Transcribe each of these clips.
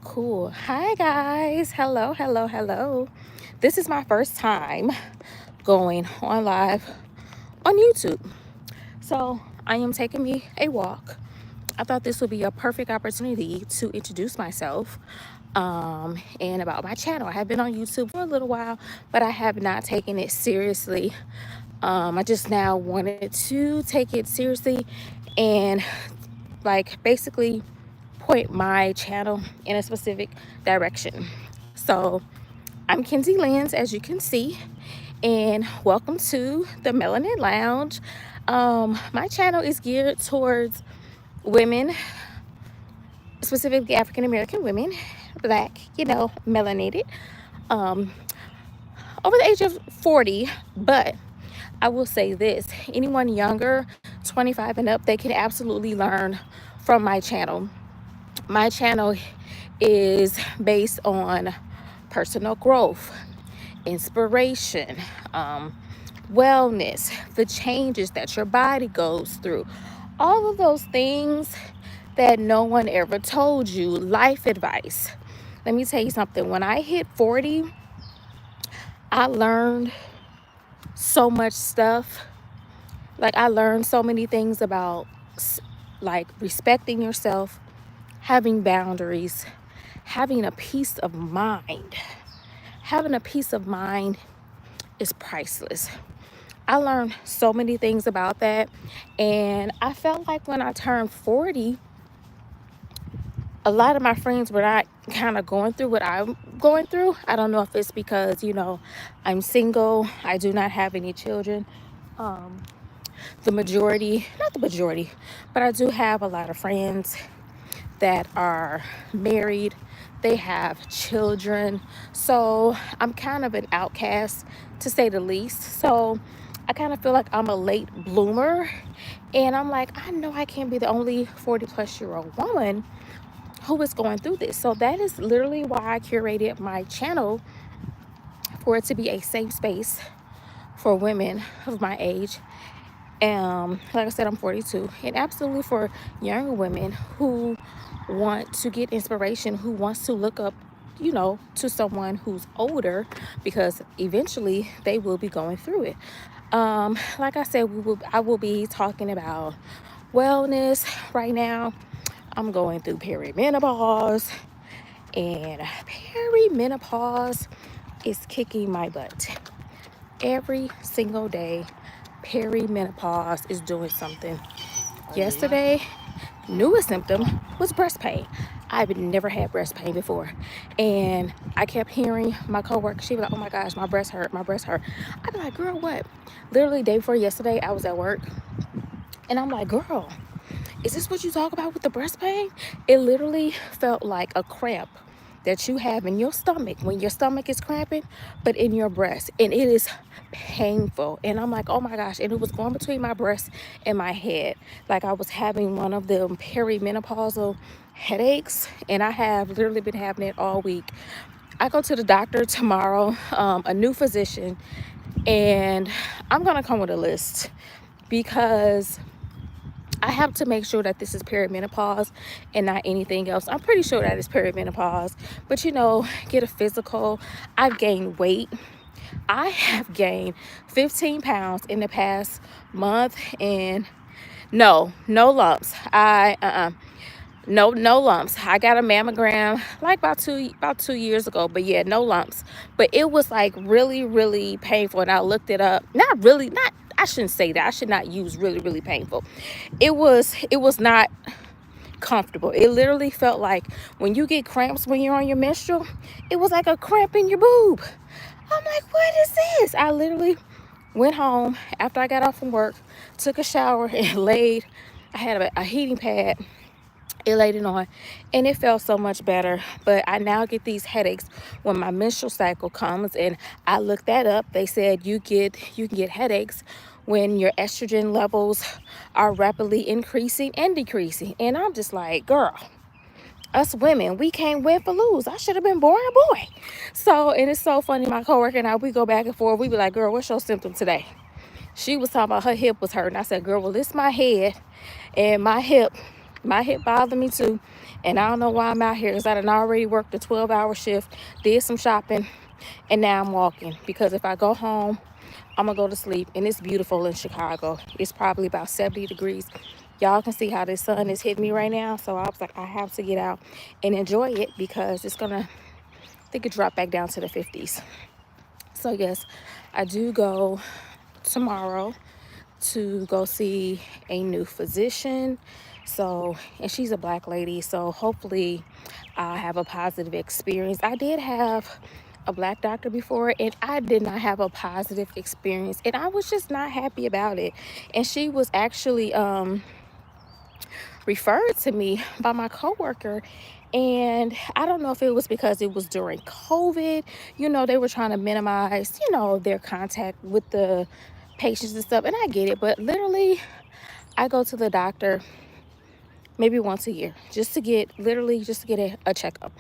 Cool. Hi, guys. Hello, hello, hello. This is my first time going on live on YouTube. So I am taking me a walk. I thought this would be a perfect opportunity to introduce myself and about my channel. I have been on YouTube for a little while, but I have not taken it seriously. I just now wanted to take it seriously and basically point my channel in a specific direction. So I'm KenzieLens, as you can see, and welcome to the Melanin Lounge. My channel is geared towards women, specifically African American women, black, melanated, um, over the age of 40. But I will say this: anyone younger, 25 and up, they can absolutely learn from my channel. My channel is based on personal growth, inspiration, wellness, the changes that your body goes through, all of those things that no one ever told you, life advice. Let me tell you something. When I hit 40, I learned so much stuff. I learned so many things about respecting yourself, having boundaries, having a peace of mind. Having a peace of mind is priceless. I learned so many things about that, and I felt like when I turned 40, a lot of my friends were not kind of going through what I'm going through. I don't know if it's because, I'm single, I do not have any children. Um, not the majority, but I do have a lot of friends that are married, they have children. So I'm kind of an outcast, to say the least. So I kind of feel like I'm a late bloomer. And I'm like, I know I can't be the only 40 plus year old woman who is going through this. So that is literally why I curated my channel, for it to be a safe space for women of my age. Like I said, I'm 42, and absolutely for younger women who want to get inspiration, who wants to look up, to someone who's older, because eventually they will be going through it. Like I said, I will be talking about wellness. Right now, I'm going through perimenopause, and perimenopause is kicking my butt every single day. Perimenopause is doing something. Yesterday, newest symptom was breast pain. I've never had breast pain before, and I kept hearing my coworker, she was like, oh my gosh, my breast hurt, my breast hurt. I'd be like, girl, what? Literally day before yesterday, I was at work, and I'm like, girl, is this what you talk about with the breast pain? It literally felt like a cramp that you have in your stomach when your stomach is cramping, but in your breast, and it is painful. And I'm like, oh my gosh. And it was going between my breast and my head, like I was having one of the perimenopausal headaches, and I have literally been having it all week. I go to the doctor tomorrow, a new physician, and I'm gonna come with a list, because I have to make sure that this is perimenopause and not anything else. I'm pretty sure that it's perimenopause, but get a physical. I've gained weight. I have gained 15 pounds in the past month, and no lumps. No lumps. I got a mammogram like about 2 years ago, but yeah, no lumps. But it was like really, really painful, and I looked it up. Not, I shouldn't say that. I should not use really, really painful. It was not comfortable. It literally felt like when you get cramps when you're on your menstrual, it was like a cramp in your boob. I'm like, what is this? I literally went home after I got off from work, took a shower, and laid. I had a heating pad. It laid it on, and it felt so much better. But I now get these headaches when my menstrual cycle comes, and I looked that up. They said you can get headaches when your estrogen levels are rapidly increasing and decreasing. And I'm just like, girl, us women, we can't win for lose. I should have been born a boy. So, and it's so funny, my coworker and I, we go back and forth. We be like, girl, what's your symptom today? She was talking about her hip was hurting. I said, girl, well, it's my head, and my hip bothered me too. And I don't know why I'm out here, because I done already worked a 12-hour shift, did some shopping, and now I'm walking. Because if I go home, I'm gonna go to sleep. And it's beautiful in Chicago. It's probably about 70 degrees. Y'all can see how the sun is hitting me right now. So I was like, I have to get out and enjoy it, because it's gonna, I think it dropped back down to the 50s. So yes, I do go tomorrow to go see a new physician. So, and she's a black lady, so hopefully I'll have a positive experience. I did have a black doctor before, and I did not have a positive experience, and I was just not happy about it. And she was actually referred to me by my coworker, and I don't know if it was because it was during COVID. You know, they were trying to minimize, you know, their contact with the patients and stuff, and I get it. But literally, I go to the doctor maybe once a year, just to get, literally just to get a checkup.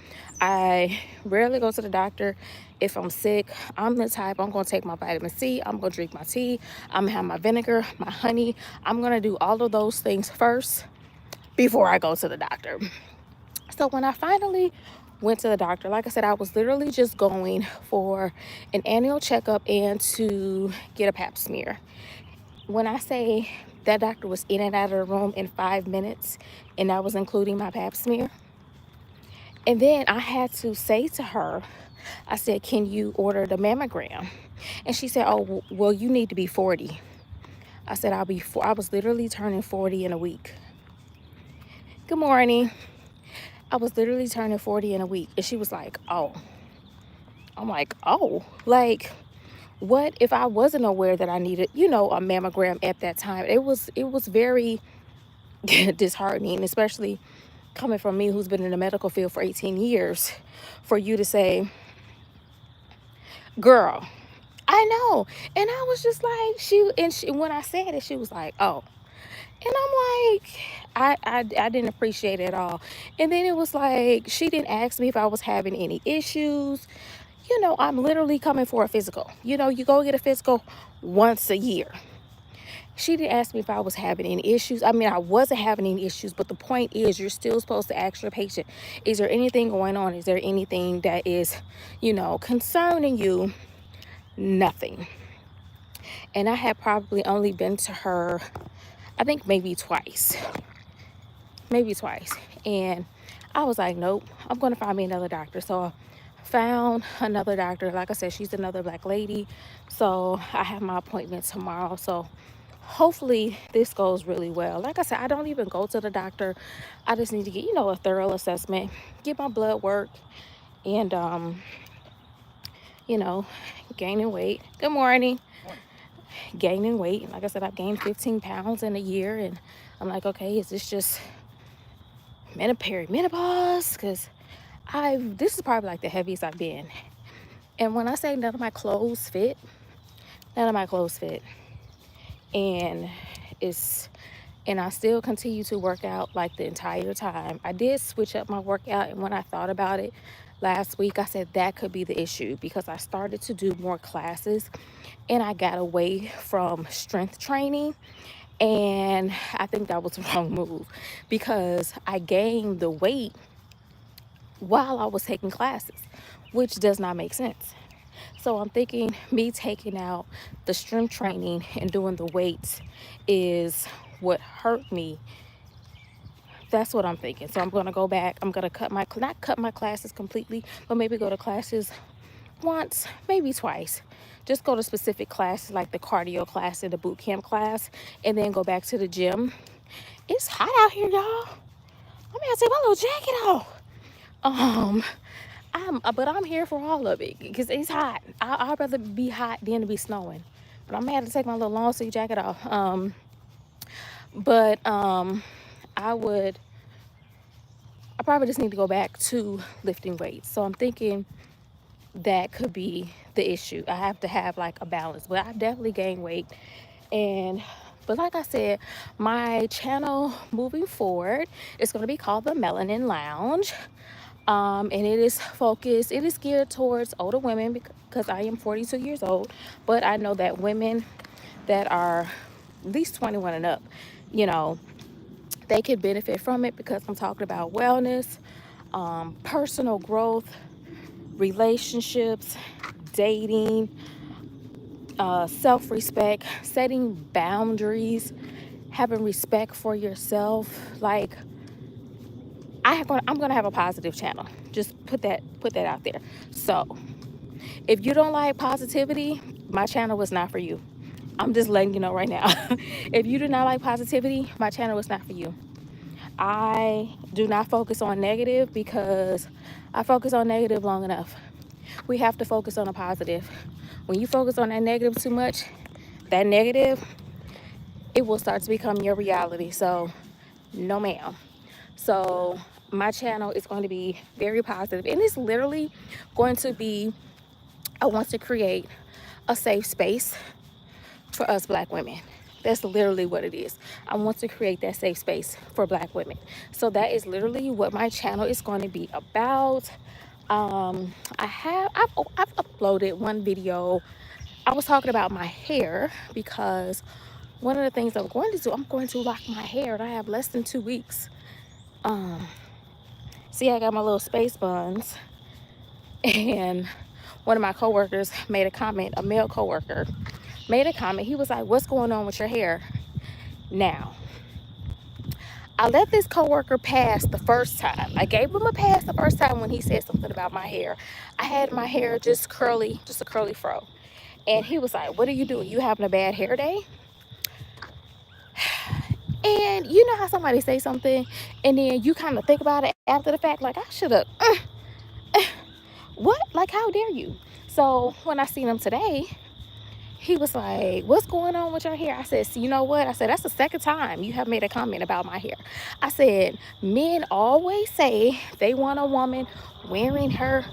I rarely go to the doctor if I'm sick. I'm the type, I'm gonna take my vitamin C, I'm gonna drink my tea, I'm gonna have my vinegar, my honey. I'm gonna do all of those things first before I go to the doctor. So when I finally went to the doctor, like I said, I was literally just going for an annual checkup and to get a pap smear. When I say that doctor was in and out of the room in 5 minutes, and that was including my pap smear. And then I had to say to her, I said, can you order the mammogram? And she said, oh, well, you need to be 40. I said, I was literally turning 40 in a week. Good morning. I was literally turning 40 in a week. And she was like, oh. I'm like, oh, like, what if I wasn't aware that I needed, you know, a mammogram at that time? It was very disheartening, especially coming from me, who's been in the medical field for 18 years, for you to say, girl, I know. And I was just like, she when I said it, she was like, oh. And I'm like, I didn't appreciate it at all. And then it was like, she didn't ask me if I was having any issues. You know, I'm literally coming for a physical. You know, you go get a physical once a year. She didn't ask me if I was having any issues. I mean, I wasn't having any issues, but the point is, you're still supposed to ask your patient, is there anything going on? Is there anything that is, you know, concerning you? Nothing. And I had probably only been to her, I think maybe twice. And I was like, nope, I'm going to find me another doctor. So I found another doctor. Like I said, she's another black lady. So I have my appointment tomorrow. So hopefully this goes really well. Like I said, I don't even go to the doctor. I just need to get, you know, a thorough assessment, get my blood work, and you know, gaining weight. Good morning. Gaining weight. Like I said, I've gained 15 pounds in a year, and I'm like, okay, is this just perimenopause? Because this is probably like the heaviest I've been. And when I say none of my clothes fit, none of my clothes fit. And I still continue to work out like the entire time. I did switch up my workout, and when I thought about it last week, I said that could be the issue, because I started to do more classes and I got away from strength training. And I think that was the wrong move, because I gained the weight while I was taking classes, which does not make sense. So I'm thinking me taking out the strength training and doing the weights is what hurt me. That's what I'm thinking. So I'm going to go back. I'm going to not cut my classes completely, but maybe go to classes once, maybe twice. Just go to specific classes like the cardio class and the boot camp class, and then go back to the gym. It's hot out here, y'all. I'm gonna take my little jacket off. But I'm here for all of it, because it's hot. I'd rather be hot than to be snowing. But I'm gonna have to take my little long sleeve jacket off. I probably just need to go back to lifting weights. So I'm thinking that could be the issue. I have to have like a balance, but I've definitely gained weight. But like I said, my channel moving forward is going to be called the Melanin Lounge. And it is geared towards older women, because I am 42 years old, but I know that women that are at least 21 and up, you know, they can benefit from it, because I'm talking about wellness, personal growth, relationships, dating, self-respect, setting boundaries, having respect for yourself. Like, I'm gonna have a positive channel. Just put that out there. So if you don't like positivity, my channel was not for you. I'm just letting you know right now. If you do not like positivity, my channel is not for you. I do not focus on negative, because I focus on negative long enough. We have to focus on a positive. When you focus on that negative too much, that negative, it will start to become your reality. So no ma'am. So my channel is going to be very positive, and it's literally going to be, I want to create a safe space for us Black women. That's literally what it is. I want to create that safe space for Black women. So that is literally what my channel is going to be about. I've uploaded one video. I was talking about my hair, because one of the things I'm going to do, I'm going to lock my hair, and I have less than 2 weeks. See, I got my little space buns, and one of my coworkers made a comment. A male coworker made a comment. He was like, "What's going on with your hair?" Now, I let this coworker pass the first time. I gave him a pass the first time when he said something about my hair. I had my hair just curly, just a curly fro. And he was like, "What are you doing? You having a bad hair day?" And you know how somebody say something, and then you kind of think about it after the fact, like, I should have, what? Like, how dare you? So when I seen him today, he was like, "What's going on with your hair?" I said, "See, you know what?" I said, "That's the second time you have made a comment about my hair." I said, "Men always say they want a woman wearing her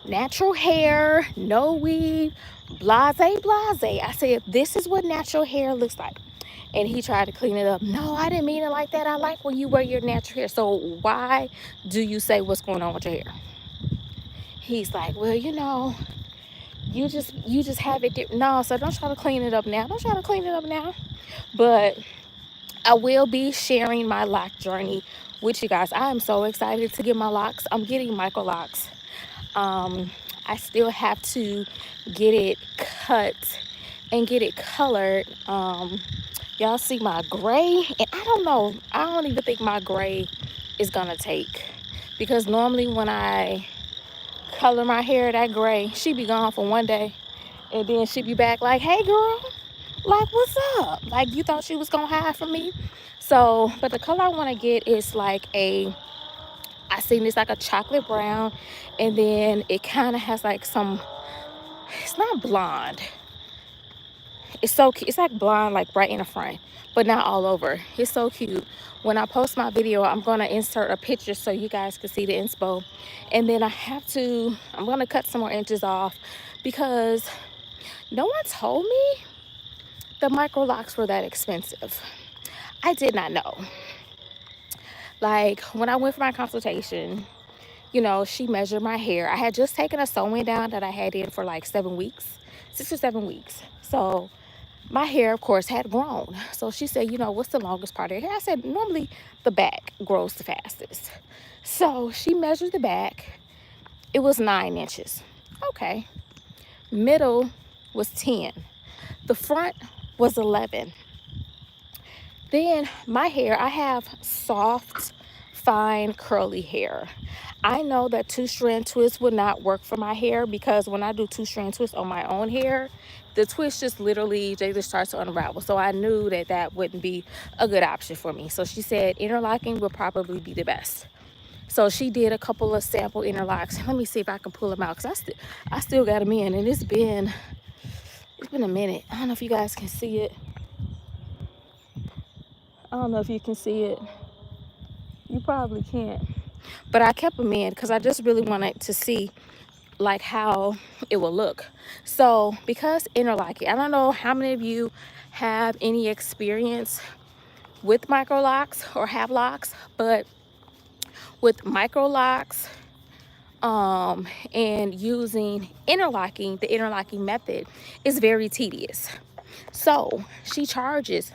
natural hair, no weave, blase, blase." I said, "This is what natural hair looks like." And he tried to clean it up. "No, I didn't mean it like that. I like when you wear your natural hair. So why do you say what's going on with your hair?" He's like, "Well, you just have it no, so don't try to clean it up now. Don't try to clean it up now." But I will be sharing my lock journey with you guys. I am so excited to get my locks. I'm getting micro locks. I still have to get it cut and get it colored. Y'all see my gray, and I don't know, I don't even think my gray is gonna take, because normally when I color my hair that gray, she be gone for one day, and then she be back like, "Hey girl, like, what's up? Like, you thought she was gonna hide from me?" So, but the color I want to get is like I seen this like a chocolate brown, and then it kind of has like some, it's not blonde, it's so cute. It's like blonde, like right in the front, but not all over. It's so cute. When I post my video, I'm gonna insert a picture so you guys can see the inspo. And then I'm gonna cut some more inches off, because no one told me the micro locks were that expensive. I did not know. Like, when I went for my consultation, she measured my hair. I had just taken a sewing down that I had in for like 7 weeks, 6 or 7 weeks. So my hair, of course, had grown. So she said, "What's the longest part of your hair?" I said, "Normally the back grows the fastest." So she measured the back. It was 9 inches. Okay. Middle was 10. The front was 11. Then my hair, I have soft, fine, curly hair. I know that 2-strand twist would not work for my hair, because when I do 2-strand twist on my own hair, the twist just literally, they just start to unravel. So I knew that that wouldn't be a good option for me. So she said interlocking would probably be the best. So she did a couple of sample interlocks. Let me see if I can pull them out, because I still got them in, and it's been a minute. I don't know if you guys can see it. I don't know if you can see it. You probably can't. But I kept them in because I just really wanted to see like how it will look. So because interlocking, I don't know how many of you have any experience with micro locks or have locks, but with micro locks and using interlocking, the interlocking method is very tedious. So she charges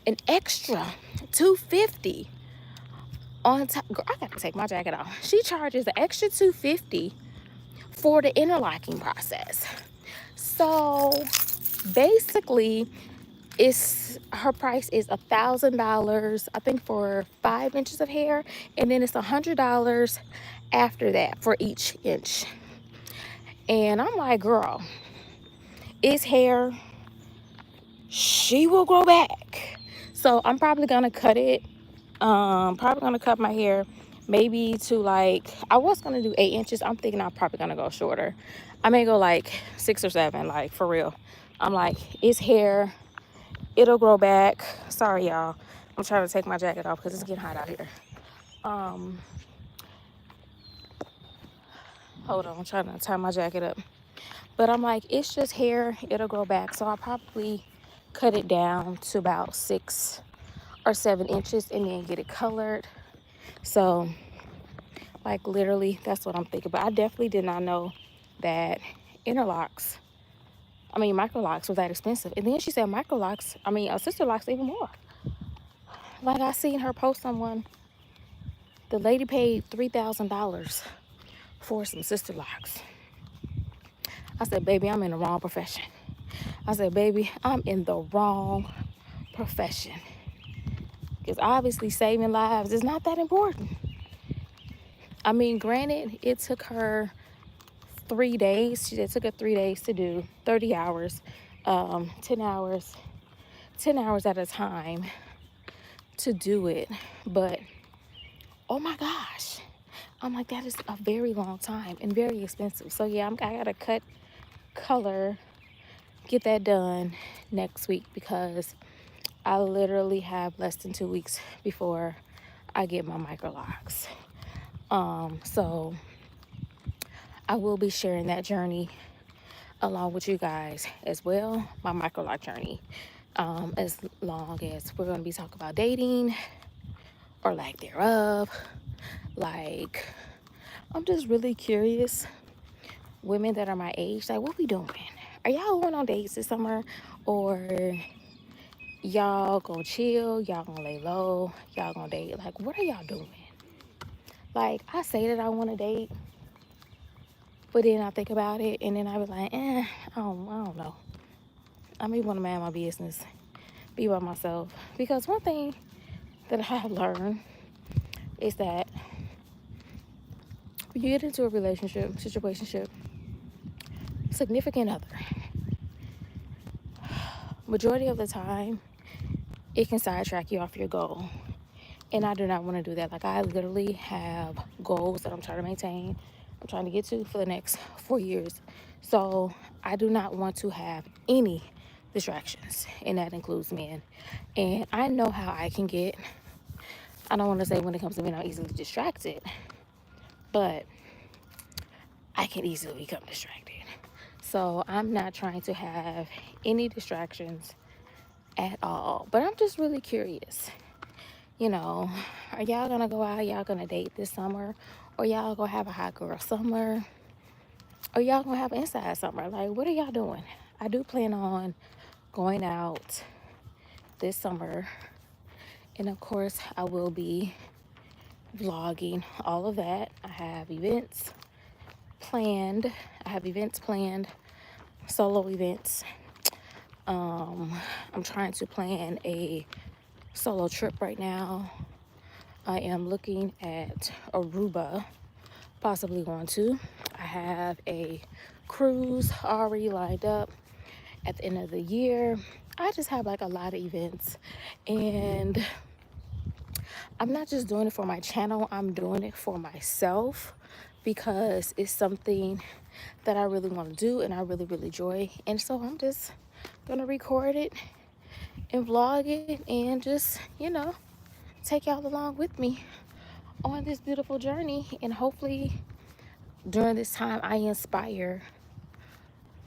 an extra $250 on top. Girl, I gotta take my jacket off. She charges an extra $250 for the interlocking process. So basically, it's her price is $1,000, I think, for 5 inches of hair, and then it's $100 after that for each inch. And I'm like, girl, it's hair, she will grow back. So I'm probably gonna cut it. Probably gonna cut my hair maybe to, like, I was gonna do 8 inches. I'm thinking I'm probably gonna go shorter. I may go like 6 or 7, like, for real. I'm like, it's hair, it'll grow back. Sorry, y'all. I'm trying to take my jacket off because it's getting hot out here. Hold on, I'm trying to tie my jacket up. But I'm like, it's just hair, it'll grow back. So I'll probably cut it down to about 6 or 7 inches and then get it colored. So, like, literally, that's what I'm thinking. But I definitely did not know that micro-locks were that expensive. And then she said sister locks even more. Like, I seen her post someone, the lady paid $3,000 for some sister locks. I said, baby, I'm in the wrong profession. I said, baby, I'm in the wrong profession. Because obviously saving lives is not that important. I mean, granted, it took her 3 days. It took her 3 days to do 30 hours, 10 hours, 10 hours at a time to do it. But, oh my gosh. I'm like, that is a very long time and very expensive. So yeah, I gotta cut, color, get that done next week because I literally have less than 2 weeks before I get my micro locks. So I will be sharing that journey along with you guys as well, my micro lock journey. As long as we're going to be talking about dating or lack thereof. Like, I'm just really curious, women that are my age, like, what we doing? Are y'all going on dates this summer, or y'all gonna chill, y'all gonna lay low, y'all gonna date? Like, what are y'all doing? Like, I say that I want to date, but then I think about it, and then I be like, I don't know. I may want to mind my business, be by myself. Because one thing that I have learned is that when you get into a relationship, situationship, significant other, majority of the time, it can sidetrack you off your goal. And I do not want to do that. Like, I literally have goals that I'm trying to maintain, I'm trying to get to for the next 4 years. So I do not want to have any distractions, and that includes men. And I know how I can get, I don't want to say when it comes to men, I'm easily distracted, but I can easily become distracted. So I'm not trying to have any distractions at all. But I'm just really curious. Are y'all gonna go out? Y'all gonna date this summer? Or y'all gonna have a hot girl summer? Or y'all gonna have an inside summer? Like, what are y'all doing? I do plan on going out this summer. And of course, I will be vlogging all of that. I have events planned. Solo events. I'm trying to plan a solo trip right now. I am looking at Aruba, possibly going to. I have a cruise already lined up at the end of the year. I just have like a lot of events, and I'm not just doing it for my channel, I'm doing it for myself because it's something that I really want to do and I really, really enjoy. And so I'm just gonna record it and vlog it and just, take y'all along with me on this beautiful journey. And hopefully during this time I inspire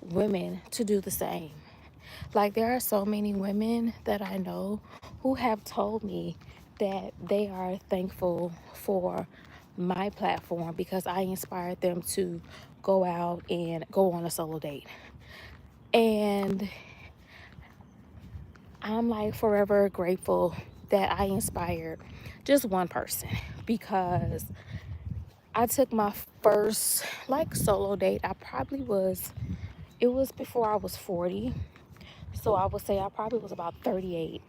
women to do the same. Like, there are so many women that I know who have told me that they are thankful for my platform because I inspired them to go out and go on a solo date. And I'm like forever grateful that I inspired just one person, because I took my first like solo date. It was before I was 40. So I would say I probably was about 38.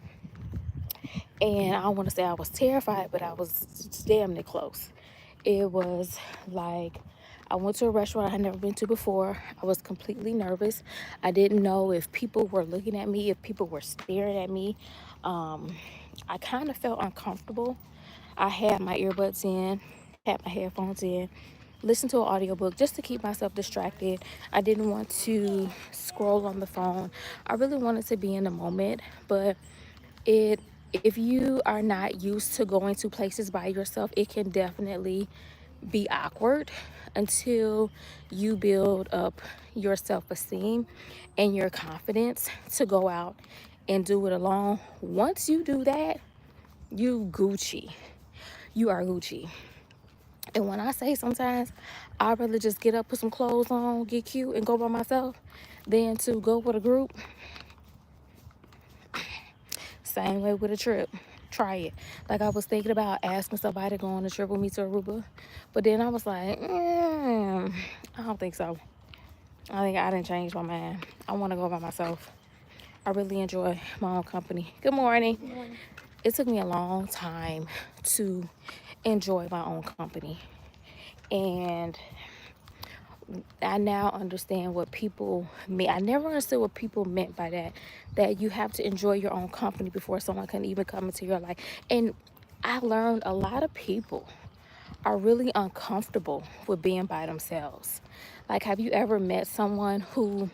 And I want to say I was terrified, but I was damn near close. It was like I went to a restaurant I had never been to before. I was completely nervous. I didn't know if people were looking at me, if people were staring at me. I kind of felt uncomfortable. I had my earbuds in, had my headphones in, listened to an audiobook just to keep myself distracted. I didn't want to scroll on the phone. I really wanted to be in the moment, but it if you are not used to going to places by yourself, it can definitely be awkward until you build up your self-esteem and your confidence to go out and do it alone. Once you do that, you Gucci. You are Gucci. And when I say sometimes I'd rather just get up, put some clothes on, get cute, and go by myself than to go with a group. Same way with a trip. Try it. Like I was thinking about asking somebody to go on a trip with me to Aruba, but then I was like, I don't think so. I think I didn't change my mind. I want to go by myself. I really enjoy my own company. Good morning. Good morning. It took me a long time to enjoy my own company, and I now understand what people mean. I never understood what people meant by that. That you have to enjoy your own company before someone can even come into your life. And I learned a lot of people are really uncomfortable with being by themselves. Like, have you ever met someone who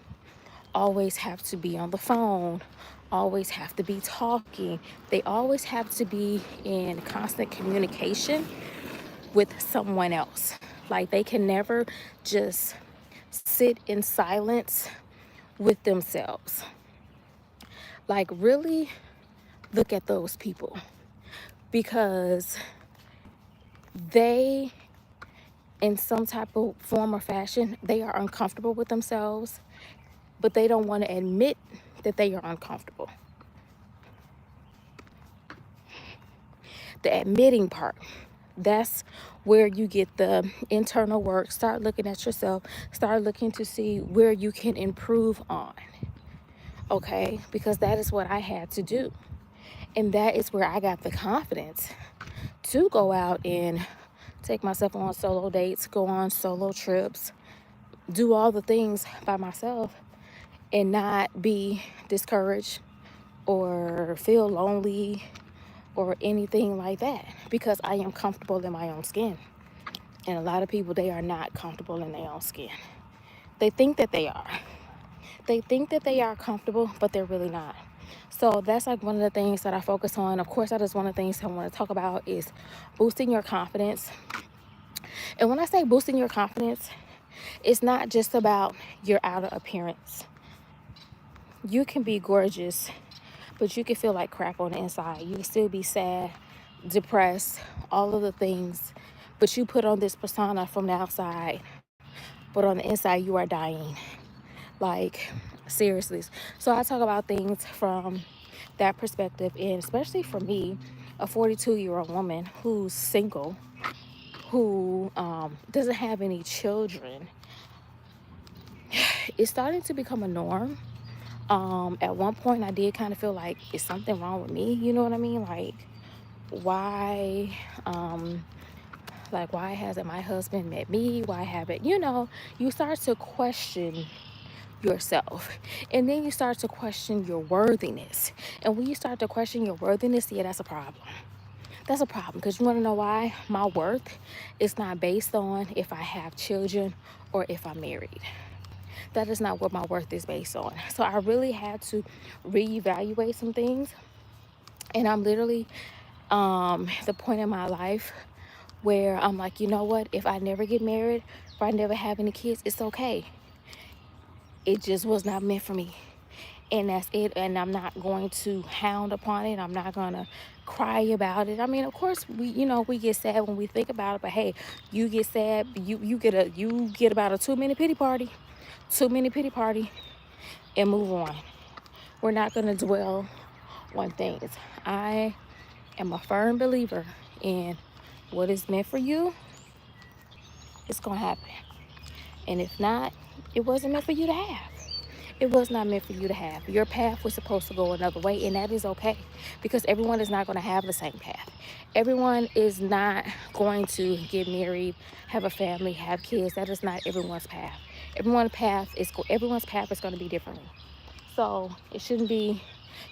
always have to be on the phone, always have to be talking? They always have to be in constant communication with someone else. Like, they can never just sit in silence with themselves. Like, really look at those people, because they, in some type of form or fashion, they are uncomfortable with themselves, but they don't want to admit that they are uncomfortable. The admitting part, that's where you get the internal work. Start looking at yourself, start looking to see where you can improve on. Okay, because that is what I had to do. And that is where I got the confidence to go out and take myself on solo dates, go on solo trips, do all the things by myself, and not be discouraged or feel lonely or anything like that, because I am comfortable in my own skin. And a lot of people, they are not comfortable in their own skin. They think that they are. They think that they are comfortable, but they're really not. So that's like one of the things that I focus on. Of course, that is one of the things I want to talk about, is boosting your confidence. And when I say boosting your confidence, it's not just about your outer appearance. You can be gorgeous, but you can feel like crap on the inside. You can still be sad, depressed, all of the things, but you put on this persona from the outside, but on the inside you are dying. Like, seriously. So I talk about things from that perspective, and especially for me, a 42-year-old woman who's single, who doesn't have any children. It's starting to become a norm. At one point I did kind of feel like, is something wrong with me? You know what I mean? Why why hasn't my husband met me? Why haven't, you start to question yourself, and then you start to question your worthiness. And when you start to question your worthiness, yeah, that's a problem. That's a problem, because you want to know why? My worth is not based on if I have children or if I'm married. That is not what my worth is based on. So I really had to reevaluate some things. And I'm literally the point in my life where I'm like, you know what? If I never get married, if I never have any kids, it's okay. It just was not meant for me. And that's it. And I'm not going to hound upon it. I'm not going to cry about it. I mean, of course, we get sad when we think about it. But hey, you get sad, you get about a 2-minute pity party. 2-minute pity party, and move on. We're not going to dwell one thing is, I am a firm believer in what is meant for you, it's going to happen. And if not, it wasn't meant for you to have. It was not meant for you to have. Your path was supposed to go another way, and that is okay, because everyone is not going to have the same path. Everyone is not going to get married, have a family, have kids. That is not everyone's path. Everyone's path is going to be differently. So it shouldn't be,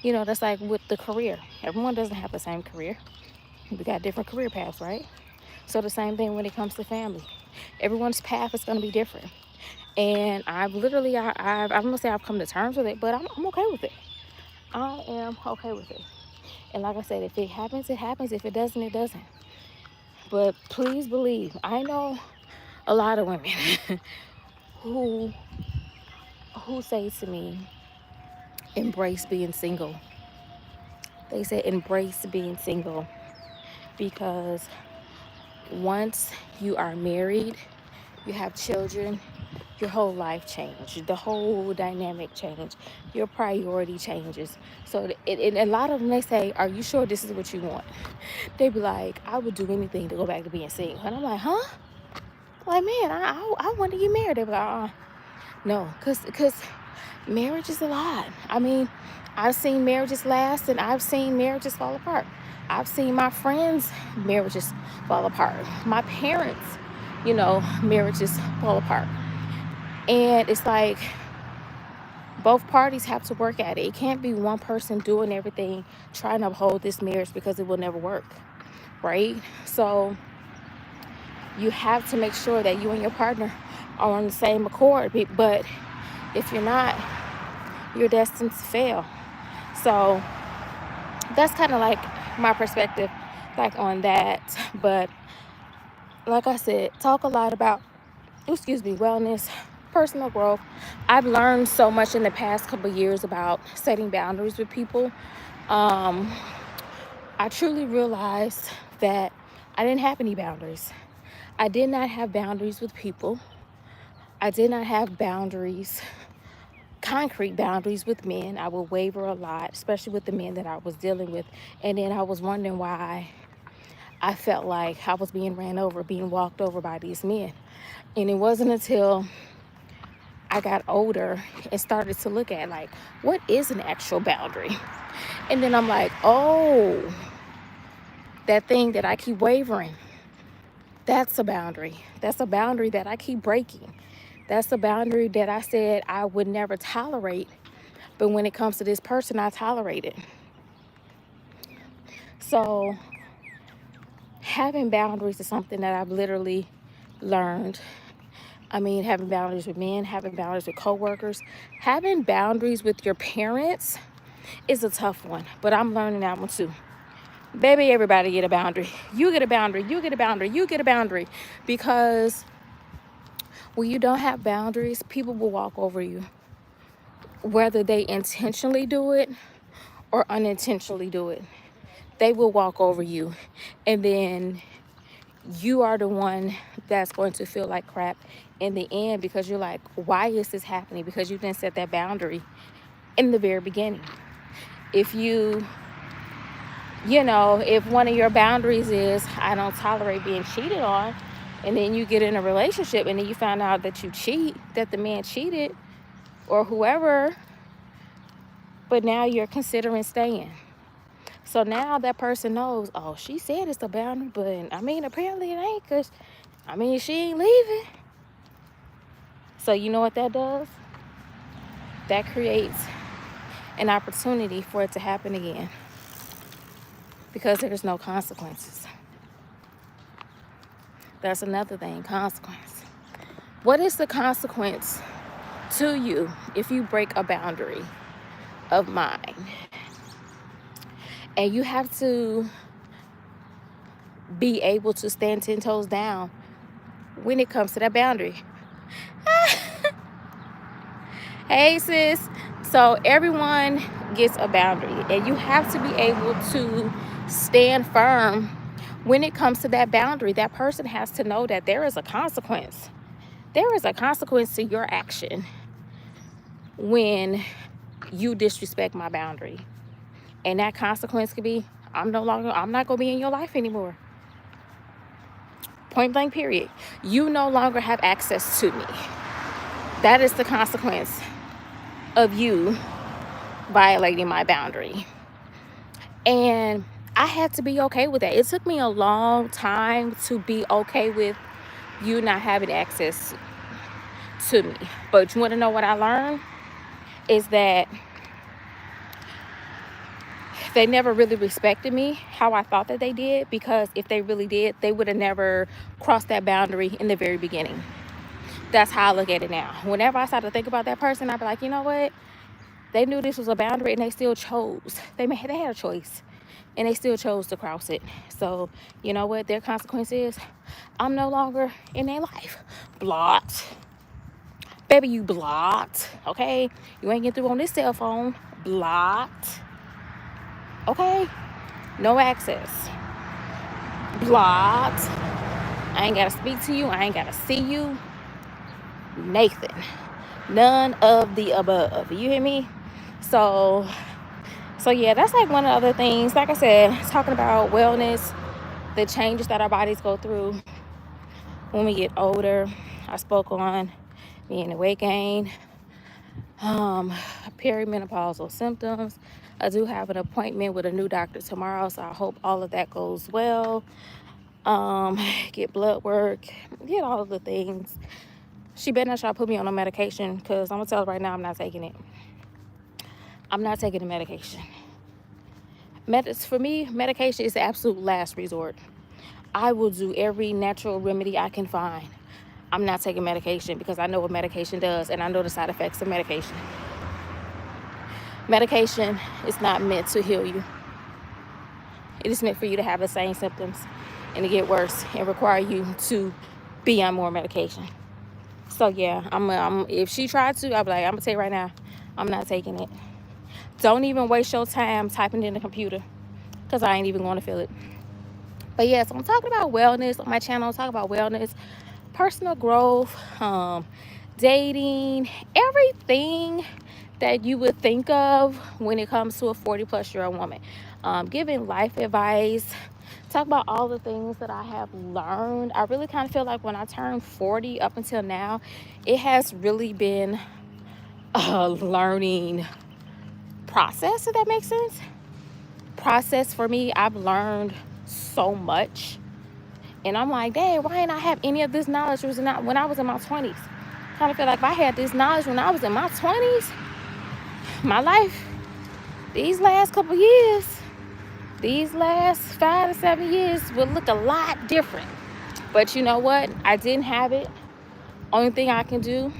that's like with the career. Everyone doesn't have the same career. We got different career paths, right? So the same thing when it comes to family. Everyone's path is going to be different. And I'm gonna say I've come to terms with it, but I'm okay with it. I am okay with it. And like I said, if it happens, it happens. If it doesn't, it doesn't. But please believe, I know a lot of women who say to me, embrace being single. They say embrace being single, because once you are married, you have children, your whole life changes, the whole dynamic change, your priority changes. So a lot of them, they say, are you sure this is what you want? They be like, I would do anything to go back to being single. And I'm like, huh? Like, man, I want to get married. They be like, no, because marriage is a lot. I mean, I've seen marriages last, and I've seen marriages fall apart. I've seen my friends' marriages fall apart. My parents, marriages fall apart. And it's like, both parties have to work at it. It can't be one person doing everything, trying to uphold this marriage, because it will never work, right? So you have to make sure that you and your partner are on the same accord. But if you're not, you're destined to fail. So that's kind of like my perspective, like, on that. But like I said, talk a lot about, wellness, personal growth. I've learned so much in the past couple of years about setting boundaries with people. I truly realized that I didn't have any boundaries. I did not have boundaries with people. I did not have boundaries, concrete boundaries, with men. I would waver a lot, especially with the men that I was dealing with. And then I was wondering why I felt like I was being ran over, being walked over by these men. And it wasn't until I got older and started to look at, like, what is an actual boundary? And then I'm like, oh, that thing that I keep wavering, that's a boundary. That's a boundary that I keep breaking. That's a boundary that I said I would never tolerate. But when it comes to this person, I tolerate it. So having boundaries is something that I've literally learned. I mean, having boundaries with men, having boundaries with coworkers, having boundaries with your parents is a tough one. But I'm learning that one too. Baby, everybody get a boundary. You get a boundary. You get a boundary. You get a boundary. Because when you don't have boundaries, people will walk over you, whether they intentionally do it or unintentionally do it. They will walk over you, and then you are the one that's going to feel like crap in the end, because you're like, why is this happening? Because you didn't set that boundary in the very beginning. If if one of your boundaries is, I don't tolerate being cheated on, and then you get in a relationship and then you find out that that the man cheated, or whoever, but now you're considering staying. So now that person knows, oh, she said it's a boundary, but I mean, apparently it ain't, because she ain't leaving. So you know what that does? That creates an opportunity for it to happen again, because there's no consequences. That's another thing, consequence. What is the consequence to you if you break a boundary of mine? And you have to be able to stand 10 toes down when it comes to that boundary. Hey, sis. So everyone gets a boundary, and you have to be able to stand firm when it comes to that boundary. That person has to know that there is a consequence. There is a consequence to your action when you disrespect my boundary. And that consequence could be, I'm not going to be in your life anymore. Point blank, period. You no longer have access to me. That is the consequence of you violating my boundary. And I had to be okay with that. It took me a long time to be okay with you not having access to me. But you want to know what I learned? Is that they never really respected me how I thought that they did, because if they really did, they would have never crossed that boundary in the very beginning. That's how I look at it now. Whenever I start to think about that person, I'd be like, you know what? They knew this was a boundary and they still chose. They had a choice and they still chose to cross it. So, you know what? Their consequence is I'm no longer in their life. Blocked. Baby, you blocked. Okay? You ain't getting through on this cell phone. Blocked. Okay? No access. Blocked. I ain't gotta speak to you. I ain't gotta see you. Nathan. None of the above. You hear me? So yeah, that's like one of the other things. Like I said, talking about wellness, the changes that our bodies go through when we get older. I spoke on being weight gain, perimenopausal symptoms. I do have an appointment with a new doctor tomorrow, so I hope all of that goes well. Get blood work, get all of the things. She better not try to put me on a medication, because I'm gonna tell her right now I'm not taking it. I'm not taking the medication. For me, medication is the absolute last resort. I will do every natural remedy I can find. I'm not taking medication because I know what medication does, and I know the side effects of medication. Medication is not meant to heal you. It is meant for you to have the same symptoms and to get worse and require you to be on more medication. So yeah, I'm if she tried to, I'll be like, I'm gonna tell you right now, I'm not taking it. Don't even waste your time typing in the computer, because I ain't even going to feel it. But yeah, so I'm talking about wellness on my channel. I'm talking about wellness, personal growth, dating, everything that you would think of when it comes to a 40-plus-year-old woman. Giving life advice, talk about all the things that I have learned. I really kind of feel like when I turned 40 up until now, it has really been a learning process, if that makes sense. Process for me. I've learned so much, and I'm like, dang, why didn't I have any of this knowledge when I was in my 20s? Kind of feel like if I had this knowledge when I was in my 20s, my life these last couple years, these last 5 to 7 years would look a lot different. But you know what? I didn't have it. Only thing I can do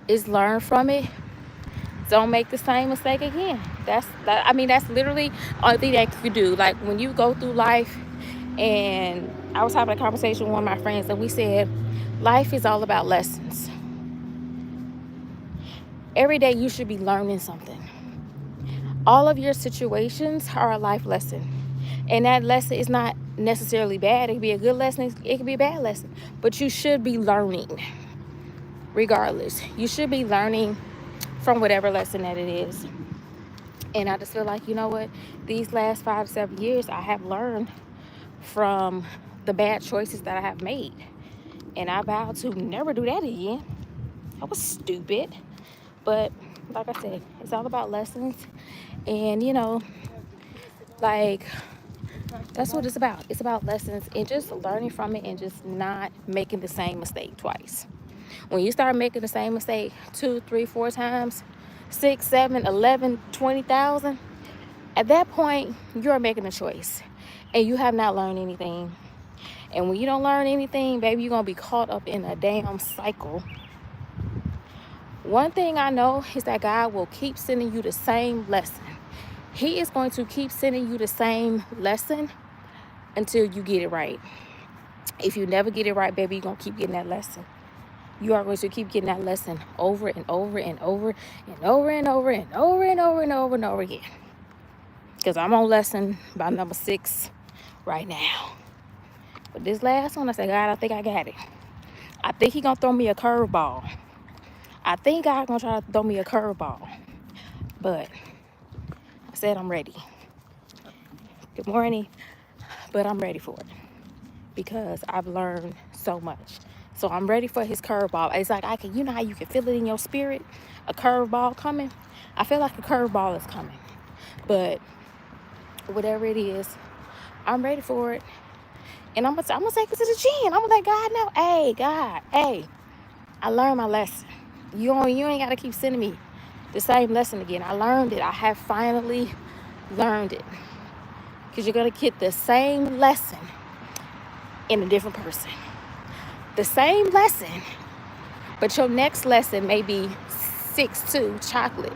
is learn from it. Don't make the same mistake again. That's literally the only thing that you can do. Like when you go through life, and I was having a conversation with one of my friends, and we said life is all about lessons. Every day you should be learning something. All of your situations are a life lesson, and that lesson is not necessarily bad. It could be a good lesson, it could be a bad lesson, but you should be learning regardless. You should be learning from whatever lesson that it is. And I just feel like, you know what, these last 5 to 7 years I have learned from the bad choices that I have made, and I vow to never do that again. That was stupid. But like I said, it's all about lessons, and like, that's what it's about. It's about lessons and just learning from it, and just not making the same mistake twice. When you start making the same mistake 2, 3, 4 times, 6, 7, 11, 20,000, at that point you're making a choice and you have not learned anything. And when you don't learn anything, baby, you're gonna be caught up in a damn cycle. One thing I know is that God will keep sending you the same lesson. He is going to keep sending you the same lesson until you get it right. If you never get it right, baby, you're going to keep getting that lesson. You are going to keep getting that lesson over and over and over and over and over and over and over and over and over again. Because I'm on lesson by number 6 right now. But this last one, I said, God, I think I got it. I think He's going to throw me a curveball. I think God's going to try to throw me a curveball. But said, I'm ready. Good morning. But I'm ready for it because I've learned so much. So I'm ready for his curveball. It's like you know how you can feel it in your spirit, a curveball coming. I feel like a curveball is coming, but whatever it is, I'm ready for it. And I'm gonna take it to the chin. I'm gonna let God know, hey, God, hey, I learned my lesson. You ain't gotta keep sending me the same lesson again. I learned it. I have finally learned it. Because you're gonna get the same lesson in a different person. The same lesson, but your next lesson may be 6'2" chocolate.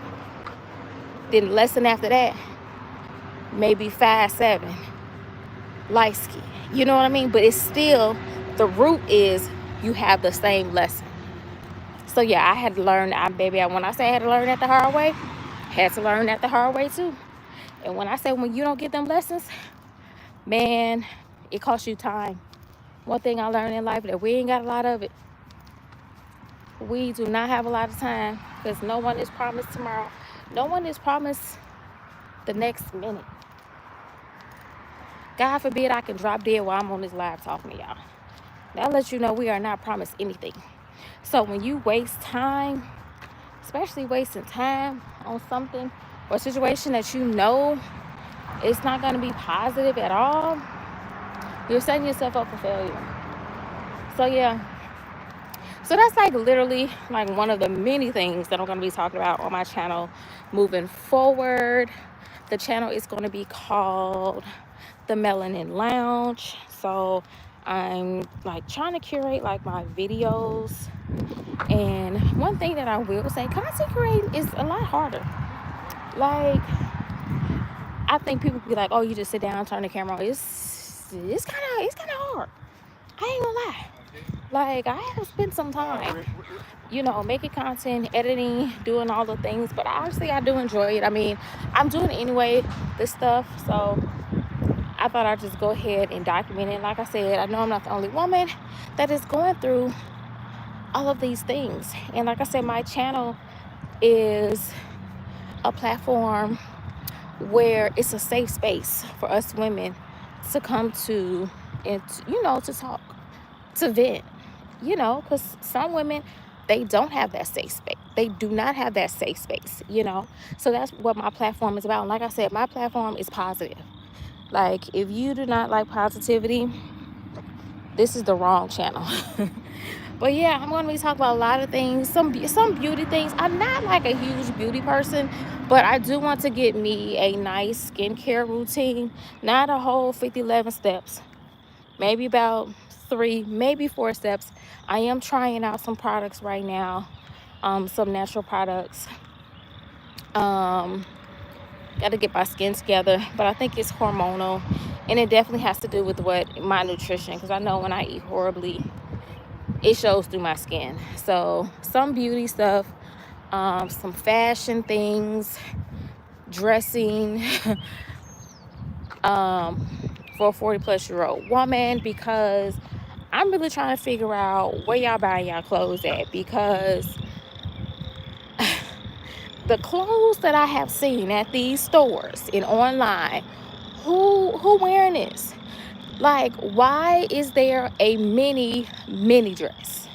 Then the lesson after that may be 5'7" light skin. You know what I mean? But it's still, the root is you have the same lesson. So yeah, I had to learn. When I say I had to learn that the hard way, had to learn that the hard way too. And when I say when you don't get them lessons, man, it costs you time. One thing I learned in life that we ain't got a lot of it. We do not have a lot of time because no one is promised tomorrow. No one is promised the next minute. God forbid I can drop dead while I'm on this live talking to y'all. That lets you know we are not promised anything. So when you waste time, especially wasting time on something or a situation that you know it's not going to be positive at all, you're setting yourself up for failure. So yeah. So that's like literally like one of the many things that I'm going to be talking about on my channel moving forward. The channel is going to be called The Melanin Lounge. So I'm like trying to curate like my videos. And one thing that I will say, content creating is a lot harder. Like, I think people be like, oh, you just sit down, turn the camera on. It's kind of hard. I ain't gonna lie. Like, I have spent some time, making content, editing, doing all the things. But honestly, I do enjoy it. I mean, I'm doing it anyway, this stuff. So I thought I'd just go ahead and document it. Like I said, I know I'm not the only woman that is going through all of these things. And like I said, my channel is a platform where it's a safe space for us women to come to and, to talk, to vent, because some women, they don't have that safe space. They do not have that safe space, So that's what my platform is about. And like I said, my platform is positive. Like, if you do not like positivity, this is the wrong channel. But yeah, I'm going to be talking about a lot of things, some beauty things. I'm not like a huge beauty person, but I do want to get me a nice skincare routine, not a whole 11 steps, maybe about 3, maybe 4 steps. I am trying out some products right now, some natural products. Got to get my skin together, but I think it's hormonal, and it definitely has to do with my nutrition, because I know when I eat horribly, it shows through my skin. So some beauty stuff, some fashion things, dressing for a 40-plus-year-old woman, because I'm really trying to figure out where y'all buying y'all clothes at, because the clothes that I have seen at these stores and online, who wearing this? Like, why is there a mini dress?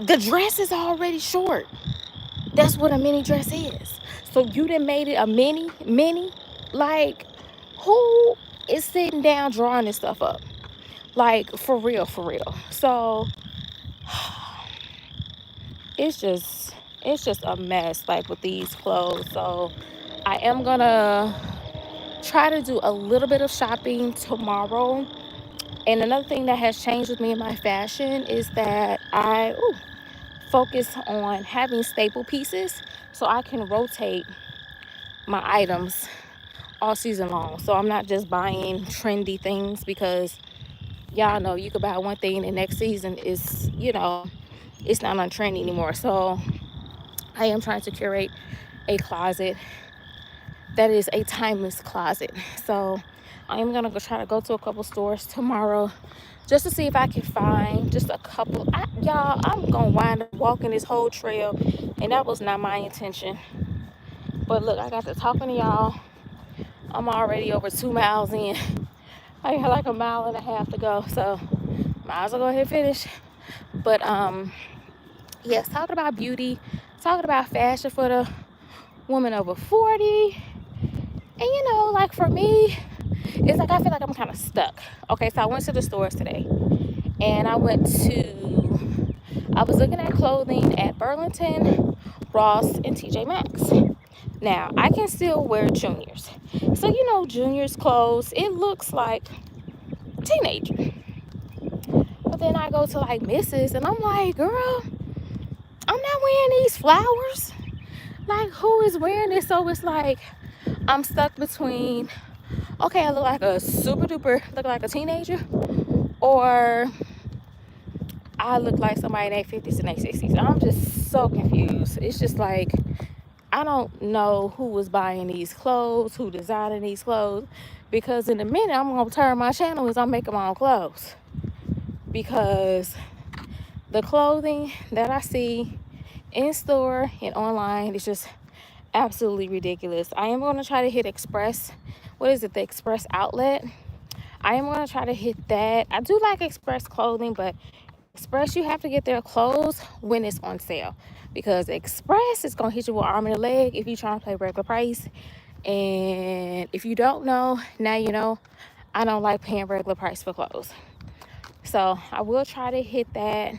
The dress is already short. That's what a mini dress is. So you done made it a mini? Like, who is sitting down drawing this stuff up? Like, for real. So it's just a mess, like, with these clothes. So I am gonna try to do a little bit of shopping tomorrow. And another thing that has changed with me in my fashion is that I focus on having staple pieces so I can rotate my items all season long. So I'm not just buying trendy things, because y'all know you could buy one thing and next season is, it's not on trend anymore. So I am trying to curate a closet that is a timeless closet. So I am gonna try to go to a couple stores tomorrow just to see if I can find just a couple. I'm gonna wind up walking this whole trail, and that was not my intention. But look, I got to talking to y'all. I'm already over 2 miles in. I got like a mile and a half to go, so might as well go ahead and finish. But yes, talking about beauty, talking about fashion for the woman over 40. And you know, like for me, it's like I feel like I'm kind of stuck. Okay, so I went to the stores today, and I was looking at clothing at Burlington, Ross, and TJ Maxx. Now, I can still wear juniors. So, you know, juniors clothes, it looks like teenager. But then I go to like Misses, and I'm like, girl, I'm not wearing these flowers. Like, who is wearing this? So it's like I'm stuck between, okay, I look like a super duper, look like a teenager, or I look like somebody in their 50s and their 60s. I'm just so confused. It's just like, I don't know who was buying these clothes, who designing these clothes, because in a minute I'm gonna turn my channel as I'm making my own clothes, because the clothing that I see in store and online is just absolutely ridiculous. I am going to try to hit Express. What is it? The Express outlet. I am going to try to hit that. I do like Express clothing, but Express, you have to get their clothes when it's on sale, because Express is going to hit you with arm and a leg if you're trying to play regular price. And if you don't know, now you know. I don't like paying regular price for clothes. So I will try to hit that.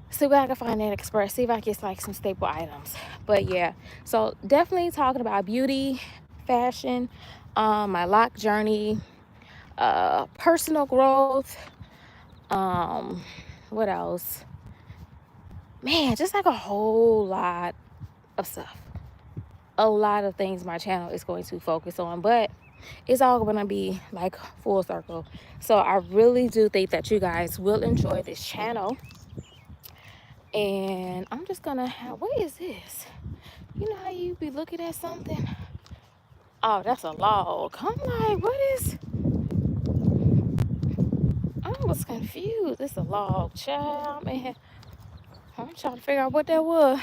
See what I can find at Express. See if I can get like some staple items. But yeah, so definitely talking about beauty, fashion, my lock journey, personal growth. What else? Man, just like a whole lot of stuff. A lot of things my channel is going to focus on, but it's all going to be like full circle. So I really do think that you guys will enjoy this channel. And I'm just gonna have, what is this? You know how you be looking at something? Oh, that's a log. I'm like, what is? I was confused. It's a log, child, man. I'm trying to figure out what that was.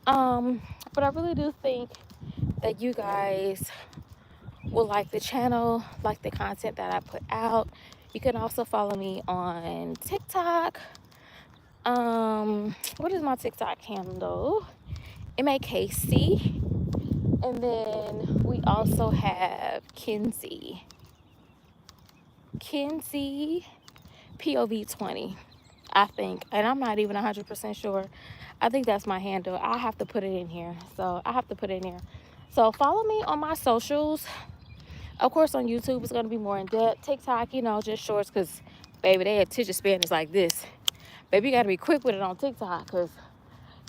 But I really do think that you guys will like the channel, like the content that I put out. You can also follow me on TikTok. What is my TikTok handle? MAKC. And then we also have Kenzie POV20, I think. And I'm not even 100% sure. I think that's my handle. I have to put it in here. So follow me on my socials. Of course, on YouTube, it's going to be more in depth. TikTok, you know, just shorts, because, baby, their attention span is like this. Baby, you got to be quick with it on TikTok, because,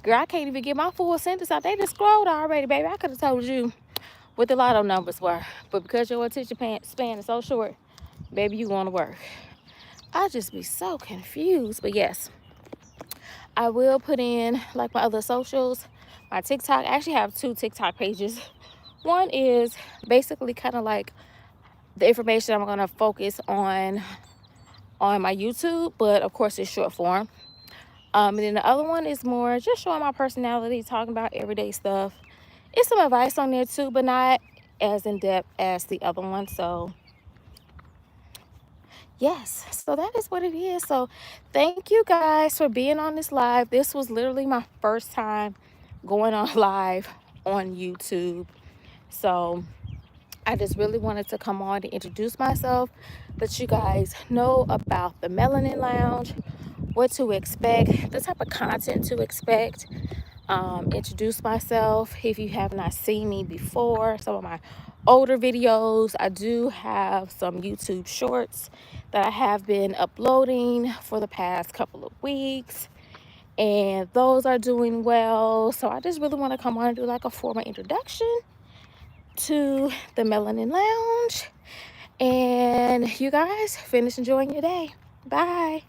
girl, I can't even get my full sentence out. They just scrolled already, baby. I could have told you what the lotto numbers were. But because your attention span is so short, baby, you going to work. I just be so confused. But yes, I will put in like my other socials. My TikTok, I actually have 2 TikTok pages. One is basically kind of like the information I'm going to focus on my YouTube, but of course it's short form. And then the other one is more just showing my personality, talking about everyday stuff. It's some advice on there too, but not as in depth as the other one. So yes, so that is what it is. So thank you guys for being on this live. This was literally my first time going on live on YouTube. So I just really wanted to come on to introduce myself, let you guys know about the Melanin Lounge, what to expect, the type of content to expect. Introduce myself if you have not seen me before. Some of my older videos, I do have some YouTube shorts that I have been uploading for the past couple of weeks, and those are doing well. So I just really want to come on and do like a formal introduction to the Melanin Lounge, and you guys finish enjoying your day. Bye.